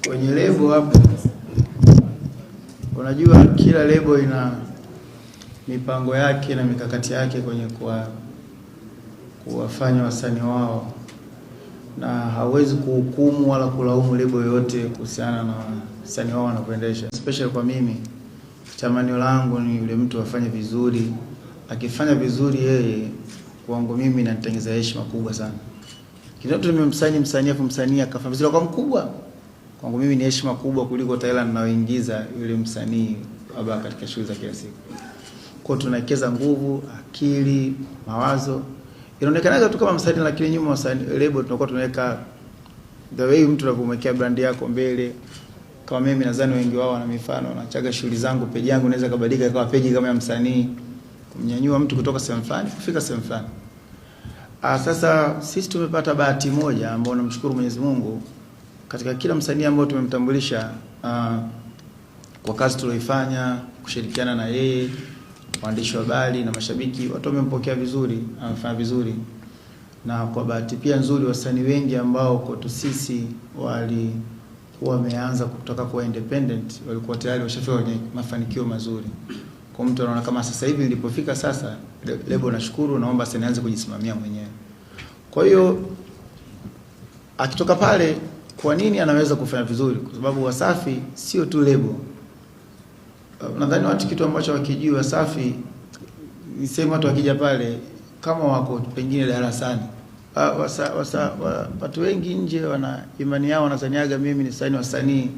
Kwenye lebo hapo, unajua kila lebo ina mipango yake na mikakati yake kwenye kuwafanya wasanii wao, na hawezi kuhukumu wala kulaumu lebo yoyote kuhusiana na wasanii wao wanapoendesha. Especially kwa mimi, tamanio langu ni yule mtu afanye vizuri. Akifanya vizuri yeye, kwangu mimi inanitengeneza heshima kubwa sana. Kidogo nimemsaini msanii afu msanii akafanya vizuri kwa mkubwa, kwangu mimi ni heshima kubwa kuliko taila ninaoingiza yule msanii baba katika shughuli za kila siku. Kwa tunawekeza nguvu, akili, mawazo. Inaonekana tu kama msanii, lakini nyuma wasanii lebo tunakuwa tunaweka the way mtu anavomwekea brand yako mbele. Kama mimi nadhani wengi wao wana mifano, nachaga shughuli zangu, page yangu inaweza kubadilika ikawa page kama ya msanii, kumnyanyua mtu kutoka sehemu fulani kufika sehemu fulani. Sasa sisi tumepata bahati moja ambayo namshukuru Mwenyezi Mungu katika kila msanii ambao tumemtambulisha kwa kazi tulioifanya, kushirikiana na yeye, waandishi wa habari na mashabiki, watu wamempokea vizuri, amefanya vizuri. Na kwa bahati pia nzuri, wasanii wengi ambao kwetu sisi walikuwa wameanza kutoka kwa independent walikuwa tayari washafika kwenye mafanikio mazuri. Kwa mtu anaona kama sasa hivi nilipofika sasa, lebo nashukuru, naomba sasa nianze kujisimamia mwenyewe. Kwa hiyo akitoka pale, kwa nini anaweza kufanya vizuri? Kwa sababu Wasafi sio tu lebo. Nadhani watu kitu ambacho wakijua Wasafi, niseme watu wakija pale kama wako pengine darasani. Watu wengi nje wana imani yao, wanazaniaga mimi ni wasanii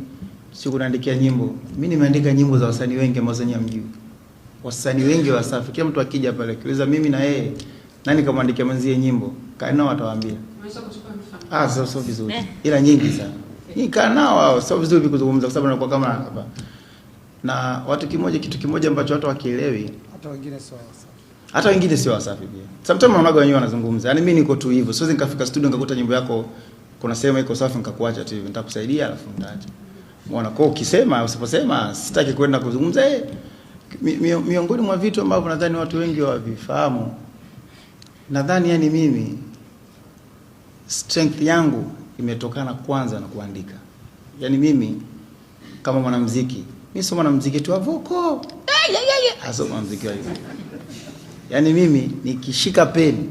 sio kuandikia nyimbo. Mimi nimeandika nyimbo za wasanii wengi ambao nyinyi hamjui. Wasanii wengi wa Wasafi, kila mtu akija pale kiuliza mimi na yeye nani kamwandikia mwenzie nyimbo, kana watawaambia unaweza kuchukua mfano. Sio vizuri, ila nyingi sana ni kana wao sio vizuri kuzungumza, kwa sababu anakuwa kama hapa na watu kitu kimoja ambacho watu wakielewi, hata wengine sio Wasafi pia. Sometimes wanaonaga wenyewe wanazungumza, yani mimi niko tu hivyo, siwezi nikafika studio nikakuta nyimbo yako kuna sema iko safi nikakuacha tu hivyo, nitakusaidia alafu nitaacha. Muona kwa ukisema usiposema sitaki kwenda kuzungumza. Miongoni mwa vitu ambavyo nadhani watu wengi hawavifahamu, nadhani yani mimi strength yangu imetokana kwanza na kuandika. Yani mimi kama mwanamuziki, mimi sio mwanamuziki tu avoko. Sio mwanamuziki hiyo. Yani mimi nikishika peni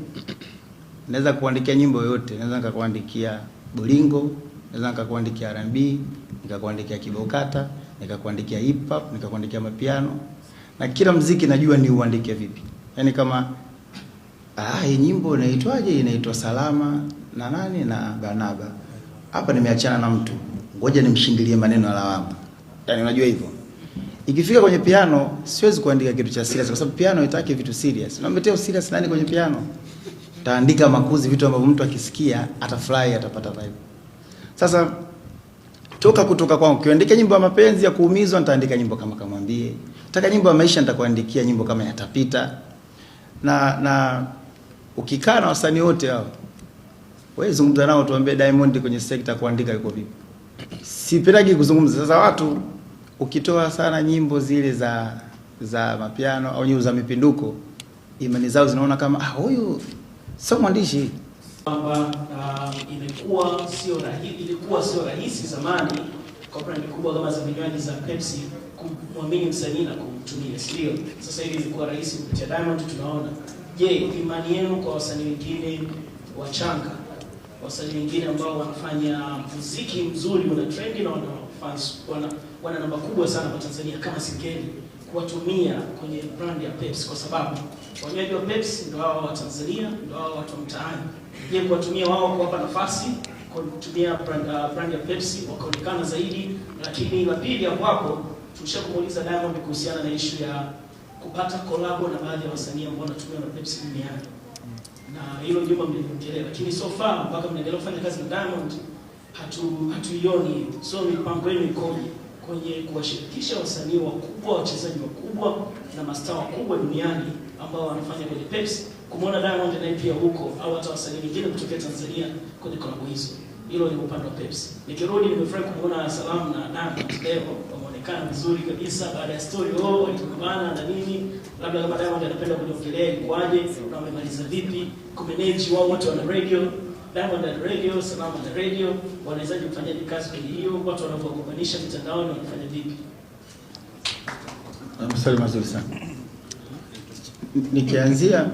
naweza kuandikia nyimbo yote, naweza nikakuandikia bolingo, naweza nikakuandikia R&B, nikakuandikia kibokata, nikakuandikia hip hop, nikakuandikia mapiano. Na kila muziki najua ni uandike vipi. Yani kama hii nyimbo inaitwaje? Inaitwa Salama na nani na Barnaba. Hapa nimeachana na mtu, ngoja nimshindilie maneno ya lawama. Yani unajua hivyo. Ikifika kwenye piano siwezi kuandika kitu cha serious kwa sababu piano haitaki vitu serious. Unamletea serious nani kwenye piano? Taandika makuzi, vitu ambavyo mtu akisikia atafurahi, atapata vibe. Sasa kutoka kwangu kiandika nyimbo ya mapenzi ya kuumizwa, nitaandika nyimbo kama Kamwambie. Nataka nyimbo ya maisha, nitakuandikia nyimbo kama Yatapita. Na ukikaa na wasanii wote hao, wewe zungumza nao tuambie Diamond kwenye sekta kuandika yuko vipi. Sipendagi kuzungumza. Sasa watu ukitoa sana nyimbo zile za mapiano au nyimbo za mipinduko, imani zao zinaona kama huyu sio mwandishi. Ilikuwa sio rahisi zamani kwa brand kubwa kama za vinywaji za Pepsi kumwamini msanii na kumtumia, sio? Sasa hivi ilikuwa rahisi kupitia Diamond tunaona. Je, imani yenu kwa wasanii wengine wachanga, wasanii wengine ambao wanafanya muziki mzuri, una trend na wana fans, wana namba kubwa sana kwa Tanzania kama Singeli, kuwatumia kwenye brand ya Pepsi? Kwa sababu wanywaji wa Pepsi ndio hao wa Tanzania, ndio hao watu wa mtaani. Je, kuwatumia wao kuwapa nafasi kutumia brand ya Pepsi wakaonekana zaidi? Lakini la pili hapo tulishakuuliza Diamond kuhusiana na issue ya kupata collab na baadhi ya wasanii ambao wanatumia na Pepsi duniani. Na hilo jumba mliongelea, lakini so far mpaka mnaendelea kufanya kazi na Diamond hatuioni. So mipango yenu ikoje kwenye kuwashirikisha wasanii wakubwa, wachezaji wakubwa na mastaa wakubwa duniani ambao wanafanya kwenye Pepsi, kumuona Diamond naye pia huko au hata wasanii wengine kutoka Tanzania kwenye collab hizo? Hilo ni upande wa Pepsi. Nikirudi nimefurahi kumuona Salamu na Diamond leo wameonekana vizuri kabisa baada ya story walitukumbana na nini. Labda kama Diamond anapenda kuniongelea kwaje na wamemaliza vipi, kumanage wao wote wana radio. Diamond and Radio, Salama na Radio, wanawezaje kufanyaje kazi kwenye hiyo, watu wanapogombanisha mitandaoni wanafanya vipi? Maswali mazuri sana. Nikianzia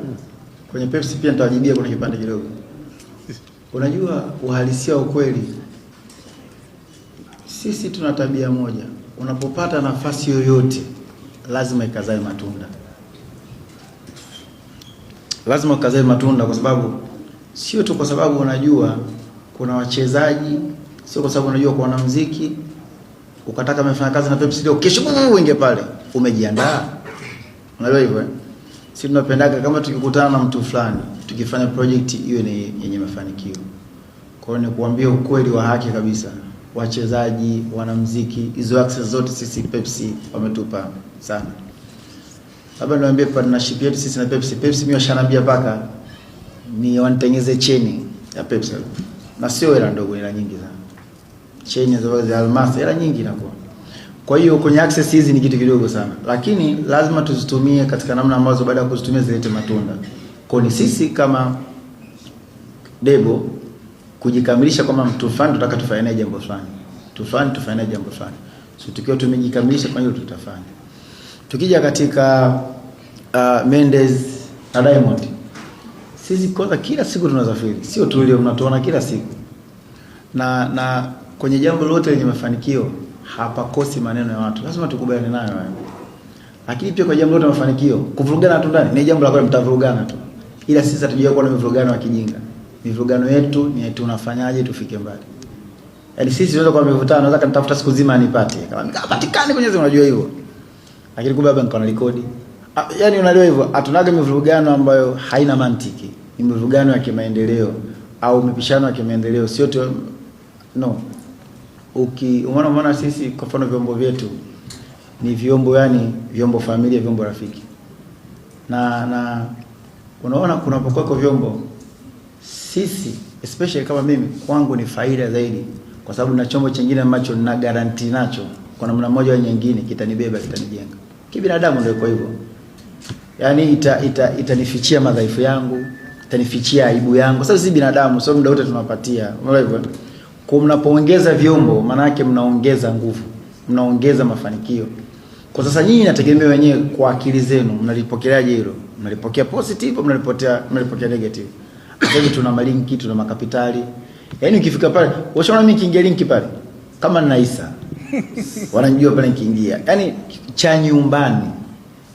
kwenye Pepsi pia nitawajibia kuna kipande kidogo. Unajua uhalisia wa ukweli, sisi tuna tabia moja. Unapopata nafasi yoyote lazima ikazae matunda. Lazima ukazae matunda, kwa sababu sio tu kwa sababu unajua kuna wachezaji, sio kwa sababu unajua kuna muziki ukataka umefanya kazi na Pepsi leo kesho uingie pale, umejiandaa. Unaelewa hivyo? Sisi tunapendaga kama tukikutana na mtu fulani tukifanya project iwe ni yenye mafanikio. Kwa hiyo ni kuambia ukweli wa haki kabisa, wachezaji, wanamuziki, hizo access zote sisi Pepsi wametupa sana. Labda niwaambie partnership yetu sisi na Pepsi. Pepsi mimi washanambia paka ni wanitengeze cheni ya Pepsi. Na sio hela ndogo, hela nyingi sana. Cheni za almasi, hela nyingi inakuwa. Kwa hiyo kwenye access hizi ni kitu kidogo sana. Lakini lazima tuzitumie katika namna ambazo baada ya kuzitumia zilete matunda. Kwa ni sisi kama Debo kujikamilisha kama mtu fulani tunataka tufanye jambo fulani. Tufanye jambo fulani. So tukiwa tumejikamilisha kwa hiyo tutafanya. Tukija katika Mendes na Diamond, sisi kwanza kila siku tunasafiri, sio tu leo mnatuona kila siku. Na kwenye jambo lote lenye mafanikio hapakosi maneno ya watu, lazima tukubaliane nayo hayo. Lakini pia kwa jambo lote mafanikio, kuvurugana tu ndani ni jambo la kweli, mtavurugana tu. Ila sisi hatujui kuwa na mivurugano wa kijinga. Mivurugano yetu ni tunafanyaje tufike mbali. Yaani sisi tunaweza kwa mivutano, naweza kanitafuta siku nzima anipate. Kama nikapatikane kwenye zile, unajua hivyo. Lakini kumbe hapa niko na rekodi. Yaani unaelewa hivyo, hatunaga mivurugano ambayo haina mantiki. Ni mivurugano ya kimaendeleo au mipishano ya kimaendeleo, sio tu no. Umeona sisi kwa mfano vyombo vyetu ni vyombo, yani vyombo familia, vyombo rafiki. Na unaona kunapokuwa kwa vyombo sisi especially kama mimi kwangu ni faida zaidi, kwa sababu na chombo kingine ambacho nina guarantee nacho kwa namna moja au nyingine kitanibeba, kitanijenga. Kibinadamu ndio kwa hivyo. Yaani itanifichia madhaifu yangu, itanifichia aibu yangu. Sasa sisi binadamu sio muda wote tunapatia. Unaelewa hivyo? Kwa mnapoongeza vyombo maana yake mnaongeza nguvu, mnaongeza mafanikio. Kwa sasa nyinyi nategemea wenyewe kwa akili zenu mnalipokeleaje hilo? Mnalipokea positive au mnalipokea negative? Sasa hivi tuna malinki, tuna makapitali. Yaani ukifika pale, washaona mimi kiingia linki pale kama ninaisa. Wanajua pale nikiingia. Yaani cha nyumbani.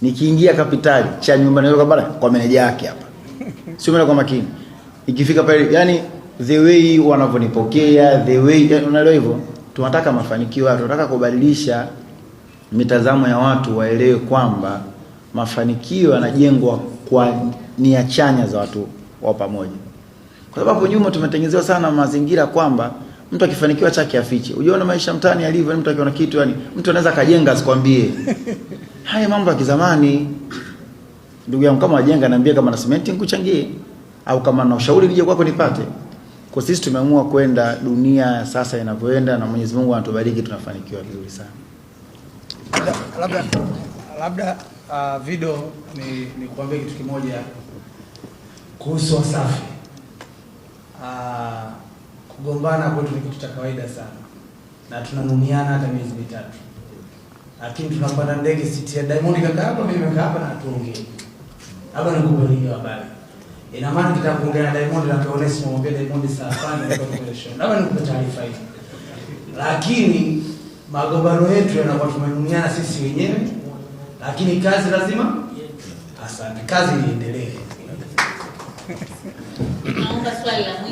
Nikiingia kapitali, cha nyumbani ndio kwa meneja yake hapa. Sio mimi kwa makini. Ikifika pale, yani the way wanavyonipokea, the way unaelewa hivyo, tunataka mafanikio watu, tunataka kubadilisha mitazamo ya watu waelewe kwamba mafanikio yanajengwa kwa nia chanya za watu wa pamoja. Kwa sababu nyuma tumetengenezewa sana mazingira kwamba mtu akifanikiwa chake afiche. Unaona maisha mtaani yalivyo, mtu akiona kitu yani mtu anaweza kajenga asikwambie. Haya mambo ya kizamani. Ndugu yangu kama wajenga niambie, kama na simenti nikuchangie au kama na ushauri nije kwako nipate. Kwa sisi tumeamua kwenda dunia sasa inavyoenda, na Mwenyezi Mungu anatubariki tunafanikiwa vizuri sana. Labda video ni kuambia kitu kimoja kuhusu Wasafi. Kugombana kwetu ni kitu cha kawaida sana. Na tunanumiana hata miezi mitatu. Lakini tunapanda ndege siti ya Diamond kaka hapa, mimi kaka hapa na tuongee. Hapa nikubariki habari. Ina maana nitakuongea na Diamond na Onesmo, mwambie Diamond saa fulani kwa television. Hapa nikupa taarifa hii. Lakini magombano yetu yanakuwa tumenumiana sisi wenyewe. Lakini kazi lazima asante, kazi iendelee. Naomba swali la